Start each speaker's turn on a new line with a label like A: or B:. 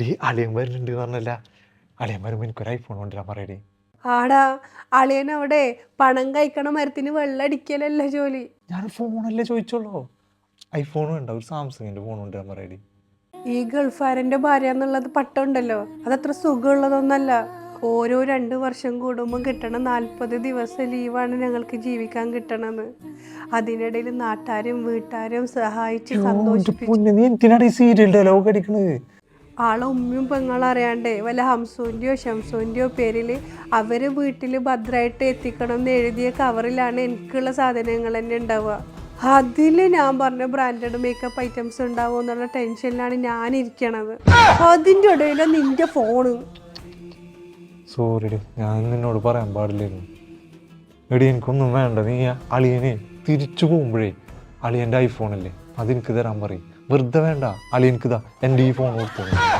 A: D അളിയൻ വരുന്നുണ്ട് പറഞ്ഞല്ല. അളിയൻ വരുമ്പോൾ എനിക്കൊരു ഐഫോൺ കൊണ്ടുവരാൻ പറയടി.
B: ആടാ, അളിയനവിടെ പണം കഴിക്കണ മരത്തിന് വെള്ളം അടിക്കലല്ല ജോലി.
A: ഞാൻ ഫോണല്ലേ ചോദിച്ചോളൂ. ഐഫോൺ വേണ്ട, ഒരു സാംസങ്ങിന്റെ ഫോൺ കൊണ്ടുവരാൻ പറയടി.
B: ഈ ഗൾഫാരൻ്റെ ഭാര്യ എന്നുള്ളത് പട്ടമുണ്ടല്ലോ, അതത്ര സുഖമുള്ളതൊന്നല്ല. ഓരോ 2 വർഷം കൂടുമ്പോൾ കിട്ടണ 40 ദിവസം ലീവാണ് ഞങ്ങൾക്ക് ജീവിക്കാൻ കിട്ടണത്. അതിനിടയിൽ നാട്ടാരും വീട്ടാരും സഹായിച്ച് സന്തോഷിപ്പിച്ചു.
A: നീ എന്തിനാണ് ഈ സീരിയൽ ഡയലോഗ് അടിക്കണത്?
B: ആളെ ഉമ്മയും പെങ്ങളും അറിയാണ്ടേ വല്ല ഹംസൂൻ്റെയോ ഷംസൂൻ്റെയോ പേരിൽ അവർ വീട്ടിൽ ഭദ്രമായിട്ട് എത്തിക്കണം എന്ന് എഴുതിയ കവറിലാണ് എനിക്കുള്ള സാധനങ്ങൾ തന്നെ ഉണ്ടാവുക. അതിൽ ഞാൻ പറഞ്ഞ ബ്രാൻഡഡ് മേക്കപ്പ് ഐറ്റംസ് ഉണ്ടാവുമോ എന്നുള്ള ടെൻഷനിലാണ് ഞാനിരിക്കണത്. അതിൻ്റെ ഇടയിൽ നിൻ്റെ ഫോണ്.
A: സോറി, ഞാൻ നിന്നോട് പറയാൻ പാടില്ലായിരുന്നു. എടി, എനിക്കൊന്നും വേണ്ട. നീ അളിയനെ തിരിച്ചു പോകുമ്പോഴേ അളിയൻ്റെ ഐഫോണല്ലേ അതെനിക്ക് തരാൻ പറയും. വെറുതെ വേണ്ട, അളിയനിക്ക് ഇതാ എൻ്റെ ഈ ഫോൺ കൊടുത്തത്.